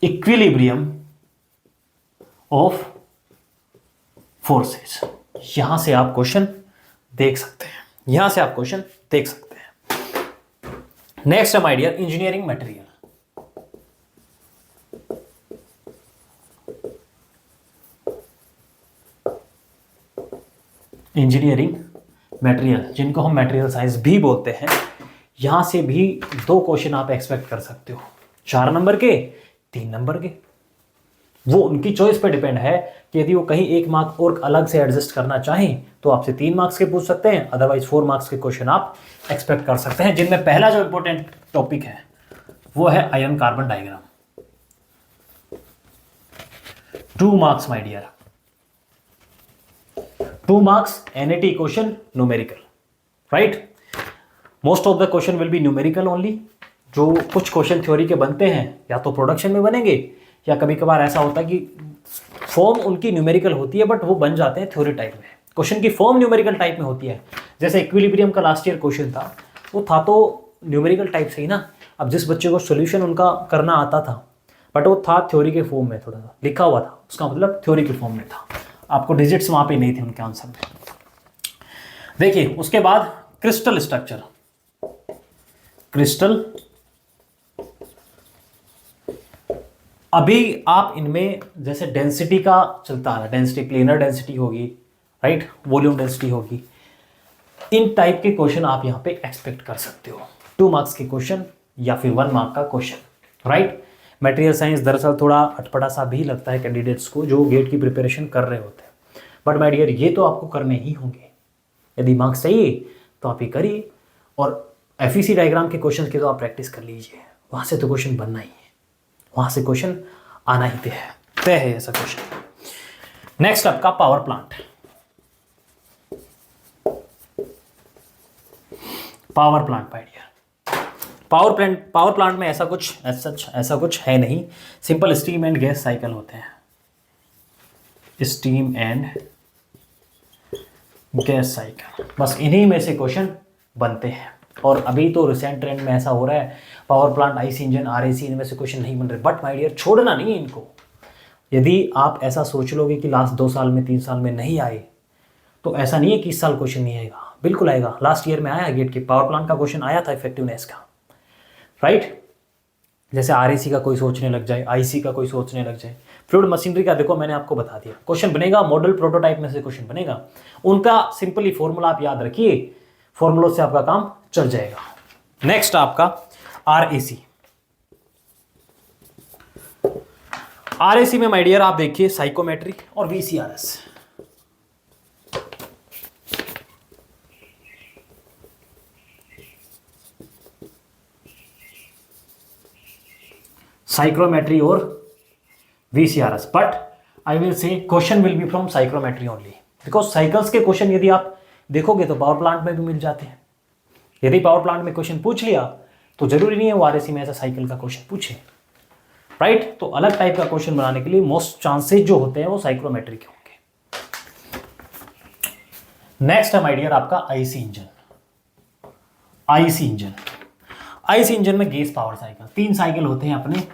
equilibrium of forces, यहां से आप क्वेश्चन देख सकते हैं, यहां से आप क्वेश्चन देख सकते हैं। नेक्स्ट है my dear engineering material. Engineering material, जिनको हम मटेरियल साइंस भी बोलते हैं, यहां से भी 2 क्वेश्चन आप एक्सपेक्ट कर सकते हो, 4 नंबर के, 3 नंबर के। वो उनकी चॉइस पे डिपेंड है कि यदि वो कहीं 1 मार्क और अलग से एडजस्ट करना चाहें तो आपसे 3 मार्क्स के पूछ सकते हैं, अदरवाइज 4 मार्क्स के क्वेश्चन आप एक्सपेक्ट कर सकते हैं, जिनमें पहला जो इंपॉर्टेंट टॉपिक है वो है iron carbon diagram. 2 marks my dear, 2 marks NAT question numerical, right. Most of the question will be numerical only. जो कुछ क्वेश्चन थ्योरी के बनते हैं या तो प्रोडक्शन में बनेंगे, या कभी कभार ऐसा होता है कि फॉर्म उनकी न्यूमेरिकल होती है बट वो बन जाते हैं थ्योरी टाइप में। क्वेश्चन की फॉर्म न्यूमेरिकल टाइप में होती है। जैसे इक्विलिब्रियम का लास्ट ईयर क्वेश्चन था, वो था तो न्यूमेरिकल टाइप से ही ना। अब जिस बच्चे को सोल्यूशन उनका करना आता था, बट वो था थ्योरी के फॉर्म में, थोड़ा सा लिखा हुआ था, उसका मतलब थ्योरी के फॉर्म में था, आपको डिजिट्स वहां पे नहीं थे उनके आंसर में। देखिए उसके बाद क्रिस्टल स्ट्रक्चर, क्रिस्टल, अभी आप इनमें जैसे डेंसिटी का चलता है, डेंसिटी, प्लेनर डेंसिटी होगी, राइट, वॉल्यूम डेंसिटी होगी, इन टाइप के क्वेश्चन आप यहां पे एक्सपेक्ट कर सकते हो। 2 मार्क्स के क्वेश्चन या फिर 1 मार्क का क्वेश्चन, राइट। मटेरियल साइंस दरअसल थोड़ा अटपटा सा भी लगता है कैंडिडेट्स को जो गेट की प्रिपरेशन कर रहे होते हैं, बट माय डियर ये तो आपको करने ही होंगे। यदि मार्क्स चाहिए तो आप ये करिए, और एफईसी डायग्राम के क्वेश्चन की तो आप प्रैक्टिस कर लीजिए, वहां से तो क्वेश्चन बनना ही है, वहां से क्वेश्चन आना ही तय है ऐसा क्वेश्चन। नेक्स्ट आपका power plant. Power plant my dear, power plant में ऐसा कुछ है नहीं, simple steam and gas cycle होते हैं, स्टीम एंड गैस साइकिल, बस इन्हीं में से क्वेश्चन बनते हैं। और अभी तो रिसेंट ट्रेंड में ऐसा हो रहा है power plant, IC engine, RAC, इनमें से क्वेश्चन नहीं बन रहे, बट माय डियर छोड़ना नहीं है इनको। यदि आप ऐसा सोच लोगे कि लास्ट 2 साल में 3 साल में नहीं आए, तो ऐसा नहीं है कि इस साल क्वेश्चन नहीं आएगा, बिल्कुल आएगा। लास्ट ईयर में आया गेट के पावर प्लांट का क्वेश्चन आया था, इफेक्टिवनेस का, राइट। जैसे आरएसी का कोई सोचने लग जाए, आईसी का कोई सोचने लग जाए, फ्लूइड मशीनरी का देखो मैंने आपको बता दिया, क्वेश्चन बनेगा, मॉडल प्रोटोटाइप में से क्वेश्चन बनेगा, उनका सिंपली फॉर्मूला आप याद रखिए, फॉर्मूलों से आपका काम चल जाएगा। नेक्स्ट आपका आरएसी। आरएसी में माय डियर आप देखिए साइकोमेट्री और वीसीआरएस। साइक्रोमेट्री और VCRS, but I will say question will be from psychrometry only, because cycles के क्वेश्चन यदि आप देखोगे तो पावर प्लांट में भी मिल जाते हैं। यदि पावर प्लांट में क्वेश्चन पूछ लिया तो जरूरी नहीं है वो आरएसी में ऐसा साइकिल का क्वेश्चन पूछे, राइट। तो अलग टाइप का क्वेश्चन बनाने के लिए मोस्ट चांसेस जो होते हैं वो साइक्रोमेट्री के होंगे। नेक्स्ट है माय डियर आपका IC engine. IC engine, IC engine में गैस पावर साइकिल, 3 साइकिल होते हैं अपने,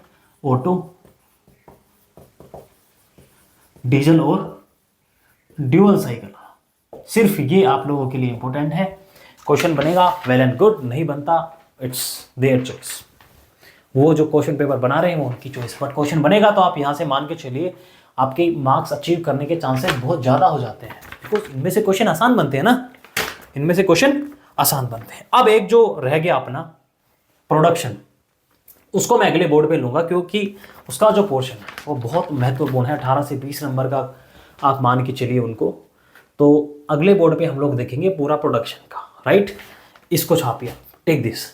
ऑटो, डीजल और ड्यूअल साइकिल। सिर्फ ये आप लोगों के लिए इंपॉर्टेंट है, क्वेश्चन बनेगा वेल एंड गुड, नहीं बनता इट्स देयर चॉइस, वो जो क्वेश्चन पेपर बना रहे हैं वो उनकी चॉइस, बट क्वेश्चन बनेगा तो आप यहां से मान के चलिए आपके मार्क्स अचीव करने के चांसेस बहुत ज़्यादा हो जाते हैं, बिकॉज इनमें से क्वेश्चन आसान बनते हैं ना, इनमें से क्वेश्चन आसान बनते हैं। अब एक जो रह गया अपना प्रोडक्शन, उसको मैं अगले बोर्ड पे लूँगा, क्योंकि उसका जो पोर्शन है वो बहुत महत्वपूर्ण है, 18 से 20 नंबर का आप मान के चलिए उनको, तो अगले बोर्ड पे हम लोग देखेंगे पूरा प्रोडक्शन का, राइट। इसको छापिए, take this.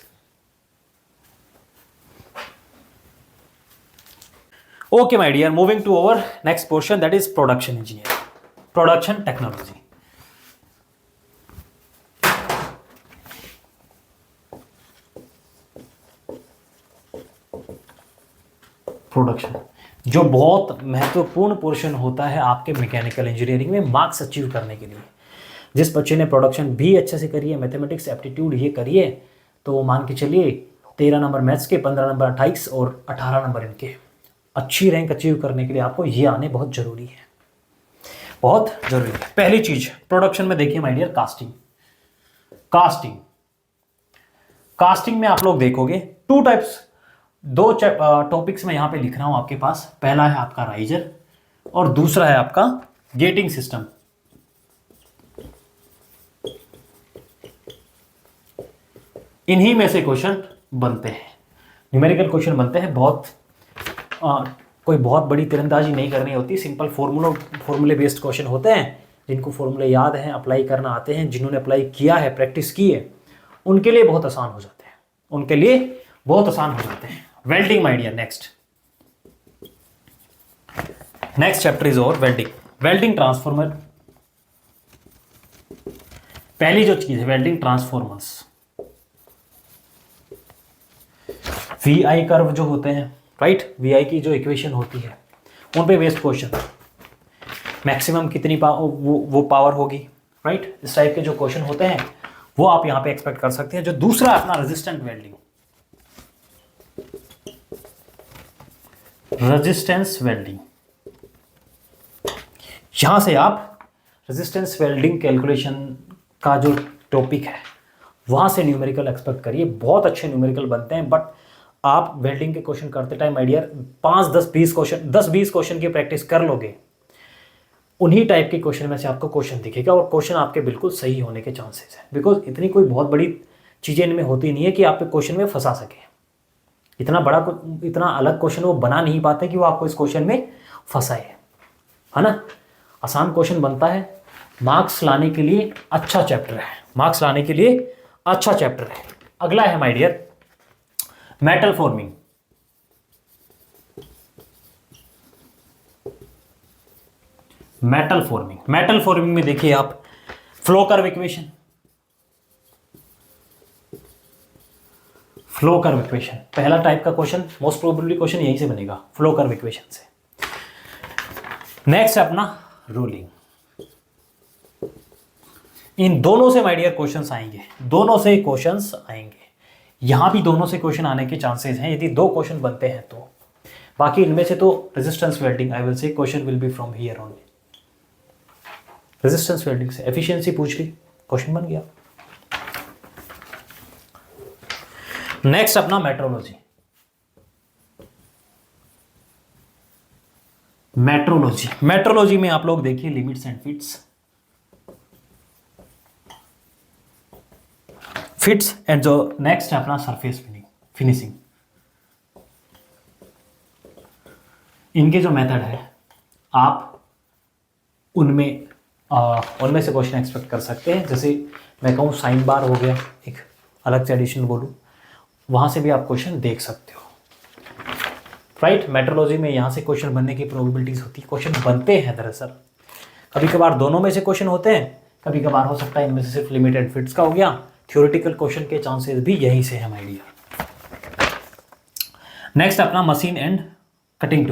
Okay my dear, moving to our next portion, that is production engineer, production technology. Production जो बहुत महत्वपूर्ण पोर्शन होता है आपके मैकेनिकल इंजीनियरिंग में मार्क्स अचीव करने के लिए। जिस बच्चे ने प्रोडक्शन भी अच्छे से करी है, मैथमेटिक्स एप्टीट्यूड ये करी है, तो वो मान के चलिए 13 नंबर मैथ्स के, 15 नंबर 28 और 18 नंबर इनके, अच्छी रैंक अचीव करने के लिए आपको ये आने बहुत ज़रूरी है, बहुत ज़रूरी है। पहली चीज प्रोडक्शन में देखिए my dear, casting. Casting, casting में आप लोग देखोगे 2 टाइप्स, 2 टॉपिक्स में यहां पे लिख रहा हूं आपके पास। पहला है आपका राइजर और दूसरा है आपका गेटिंग सिस्टम। इन्हीं में से क्वेश्चन बनते हैं, न्यूमेरिकल क्वेश्चन बनते हैं। कोई बहुत बड़ी तीरंदाजी नहीं करनी होती, सिंपल फॉर्मूले बेस्ड क्वेश्चन होते हैं। जिनको फॉर्मूले याद हैं, अप्लाई करना आते हैं, जिन्होंने अप्लाई किया है, प्रैक्टिस की है, उनके लिए बहुत आसान हो जाते हैं, उनके लिए बहुत आसान हो जाते हैं। Welding my dear, next chapter is over welding. Welding transformer, पहली जो चीज है वेल्डिंग ट्रांसफॉर्मर्स। वीआई कर्व जो होते हैं, राइट, वीआई की जो इक्वेशन होती है उन पे बेस्ड क्वेश्चन, मैक्सिमम कितनी वो पावर होगी, राइट, इस टाइप के जो क्वेश्चन होते हैं वो आप यहां पे एक्सपेक्ट कर सकते हैं। जो दूसरा अपना रेजिस्टेंट वेल्डिंग, रेजिस्टेंस वेल्डिंग, यहां से आप रेजिस्टेंस वेल्डिंग कैलकुलेशन का जो टॉपिक है वहां से न्यूमेरिकल एक्सपेक्ट करिए। बहुत अच्छे न्यूमेरिकल बनते हैं, बट आप वेल्डिंग के क्वेश्चन करते time my dear 5, 10, 20 question, 10-20 question की प्रैक्टिस कर लोगे, उन्हीं टाइप के क्वेश्चन में से आपको क्वेश्चन दिखेगा और क्वेश्चन आपके बिल्कुल सही होने के चांसेस हैं। बिकॉज इतनी कोई बहुत बड़ी चीज़ें इनमें होती नहीं है कि आप क्वेश्चन में फंसा सके। इतना अलग क्वेश्चन वो बना नहीं पाते कि वो आपको इस क्वेश्चन में फंसाए, है ना। आसान क्वेश्चन बनता है, मार्क्स लाने के लिए अच्छा चैप्टर है, मार्क्स लाने के लिए अच्छा चैप्टर है। अगला है my dear metal forming. Metal forming में देखिए आप फ्लो कर्व इक्वेशन, पहला टाइप का क्वेश्चन, मोस्ट प्रोबेबली क्वेश्चन यहीं से बनेगा, फ्लो कर्व इक्वेशन से। नेक्स्ट है अपना रोलिंग। इन दोनों से माय डियर क्वेश्चंस आएंगे, यहां भी दोनों से क्वेश्चन आने के चांसेस हैं यदि दो क्वेश्चन बनते हैं तो। बाकी इनमें से तो resistance welding, I will say question will be from here only. Resistance welding से एफिशिएंसी पूछ ली, क्वेश्चन बन गया। नेक्स्ट अपना मेट्रोलॉजी। मेट्रोलॉजी में आप लोग देखिए लिमिट्स एंड फिट्स एंड जो नेक्स्ट है अपना सरफेस फिनिशिंग। इनके जो मेथड है आप उनमें से क्वेश्चन एक्सपेक्ट कर सकते हैं। जैसे मैं कहूँ साइन बार हो गया, एक अलग से एडिशन बोलूँ, वहाँ से भी आप क्वेश्चन देख सकते हो, राइट। मेट्रोलॉजी में यहाँ से क्वेश्चन बनने की प्रोबेबिलिटीज होती है, क्वेश्चन बनते हैं दरअसल। कभी कभार दोनों में से क्वेश्चन होते हैं, कभी कभार हो सकता है इनमें से सिर्फ लिमिटेड फिट्स का हो गया। थ्योरेटिकल क्वेश्चन के चांसेस भी यहीं से है माय डियर। नेक्स्ट अपना मशीन एंड कटिंग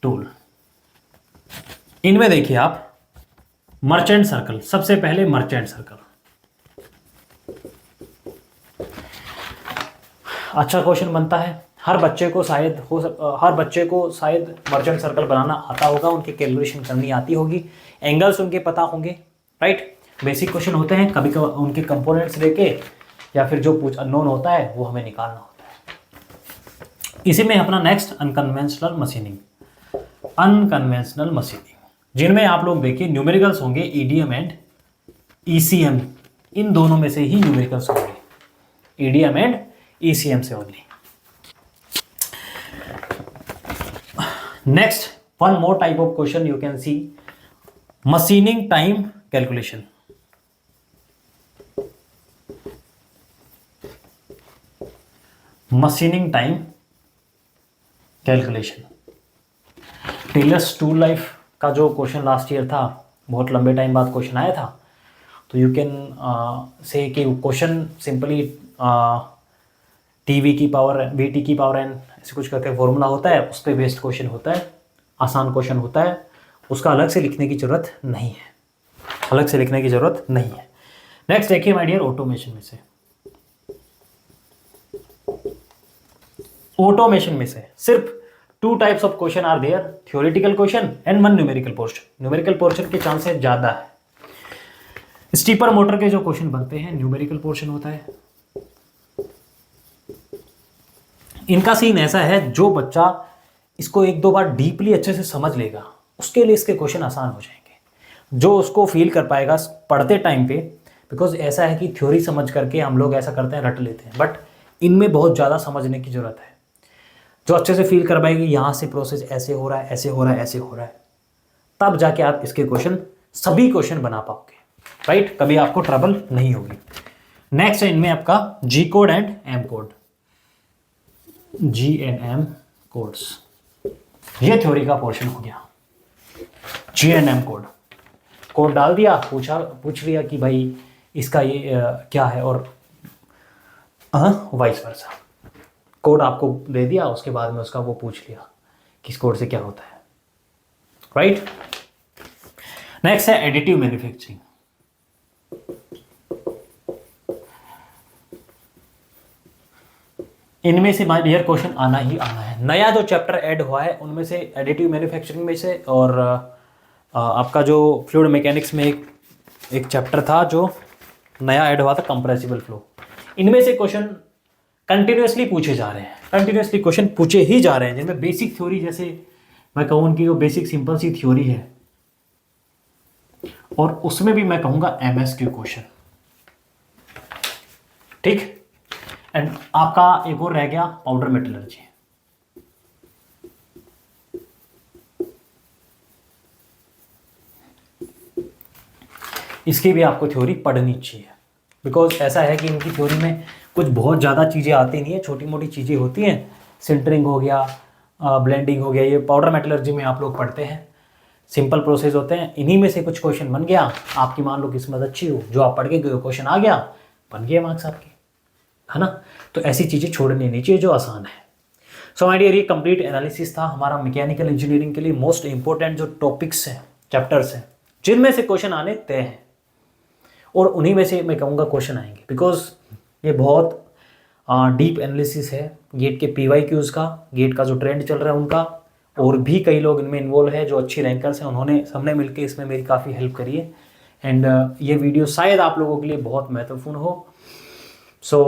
टूल। इनमें देखिए आप मर्चेंट सर्कल, सबसे पहले मर्चेंट सर्कल अच्छा क्वेश्चन बनता है। हर बच्चे को शायद मर्चेंट सर्कल बनाना आता होगा, उनकी कैलकुलेशन करनी आती होगी, एंगल्स उनके पता होंगे, राइट। बेसिक क्वेश्चन होते हैं, कभी कभी उनके कंपोनेंट्स लेके या फिर जो कुछ अननोन होता है वो हमें निकालना होता है। इसी में अपना नेक्स्ट अनकन्वेंशनल मशीनिंग, जिनमें आप लोग देखिए न्यूमेरिकल्स होंगे ईडीएम एंड ईसीएम, इन दोनों में से ही न्यूमेरिकल्स होंगे, ईडीएम एंड ईसीएम से only. Next one more type of question you can see, machining time calculation. Taylor's tool life का जो क्वेश्चन लास्ट ईयर था, बहुत लंबे टाइम बाद क्वेश्चन आया था, तो यू कैन से कि क्वेश्चन सिंपली टीवी की पावर वीटी की पावर एन ऐसे कुछ करके फॉर्मूला होता है, उस पर बेस्ड क्वेश्चन होता है, आसान क्वेश्चन होता है, उसका अलग से लिखने की जरूरत नहीं है, नेक्स्ट देखिए माय डियर ऑटोमेशन में से सिर्फ two types of question are there, theoretical question and one numerical portion के चांसेस ज्यादा है। स्टीपर मोटर के जो क्वेश्चन बनते हैं न्यूमेरिकल पोर्शन होता है। इनका सीन ऐसा है, जो बच्चा इसको एक दो बार डीपली अच्छे से समझ लेगा उसके लिए इसके क्वेश्चन आसान हो जाएंगे, जो उसको फील कर पाएगा पढ़ते टाइम पे। बिकॉज ऐसा है कि थ्योरी समझ करके हम लोग ऐसा करते हैं, रट लेते हैं, बट इनमें बहुत ज़्यादा समझने की ज़रूरत है। जो अच्छे से फील कर पाएगी यहाँ से प्रोसेस ऐसे हो रहा है, तब जाके आप इसके क्वेश्चन सभी क्वेश्चन बना पाओगे, राइट। कभी आपको ट्रबल नहीं होगी। नेक्स्ट है इनमें आपका G code and M code, G and M codes, ये थ्योरी का पोर्शन हो गया। जी एंड एम कोड डाल दिया, पूछ लिया कि भाई इसका ये क्या है, और वाइस वर्सा, कोड आपको दे दिया, उसके बाद में उसका वो पूछ लिया किस कोड से क्या होता है, राइट। नेक्स्ट है एडिटिव मैन्युफैक्चरिंग। इनमें से माय डियर क्वेश्चन आना ही आना है। नया जो चैप्टर ऐड हुआ है उनमें से एडिटिव मैन्युफैक्चरिंग में से, और आपका जो फ्लूइड मैकेनिक्स में एक चैप्टर था जो नया ऐड हुआ था, कंप्रेसिबल फ्लो। इनमें से क्वेश्चन कंटिन्यूसली पूछे जा रहे हैं, जिनमें बेसिक थ्योरी, जैसे मैं कहूँ उनकी जो बेसिक सिंपल सी थ्योरी है, और उसमें भी मैं कहूँगा एमएसक्यू क्वेश्चन, ठीक। एंड आपका एक और रह गया पाउडर मेटलर्जी। इसकी भी आपको थ्योरी पढ़नी चाहिए, बिकॉज ऐसा है कि इनकी थ्योरी में कुछ बहुत ज़्यादा चीज़ें आती नहीं है, छोटी मोटी चीज़ें होती हैं। सिंटरिंग हो गया, ब्लेंडिंग हो गया, ये पाउडर मेटलर्जी में आप लोग पढ़ते हैं, सिंपल प्रोसेस होते हैं। इन्हीं में से कुछ क्वेश्चन बन गया, आपकी मान लो किस्मत अच्छी हो, जो आप पढ़ के गए क्वेश्चन आ गया, बन गए मार्क्स आपके, है ना। तो ऐसी चीज़ें छोड़नी नहीं चाहिए जो आसान है। सो माय डियर, ये कंप्लीट एनालिसिस था हमारा मैकेनिकल इंजीनियरिंग के लिए मोस्ट इंपॉर्टेंट जो टॉपिक्स हैं, चैप्टर्स हैं, जिनमें से क्वेश्चन आने तय हैं, और उन्हीं में से मैं कहूँगा क्वेश्चन आएंगे, बिकॉज ये बहुत डीप एनालिसिस है गेट के PYQs का, गेट का जो ट्रेंड चल रहा है उनका, और भी कई लोग इनमें इन्वॉल्व है जो अच्छी रैंकर्स हैं, उन्होंने सबने मिलकर इसमें मेरी काफ़ी हेल्प करी है। एंड ये वीडियो शायद आप लोगों के लिए बहुत महत्वपूर्ण हो। सो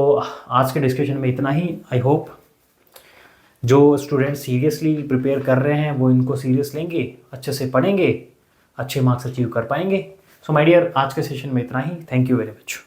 आज के डिस्कशन में इतना ही। आई होप जो स्टूडेंट सीरियसली प्रिपेयर कर रहे हैं वो इनको सीरियस लेंगे, अच्छे से पढ़ेंगे, अच्छे मार्क्स अचीव कर पाएंगे। सो माय डियर, आज के सेशन में इतना ही। Thank you very much.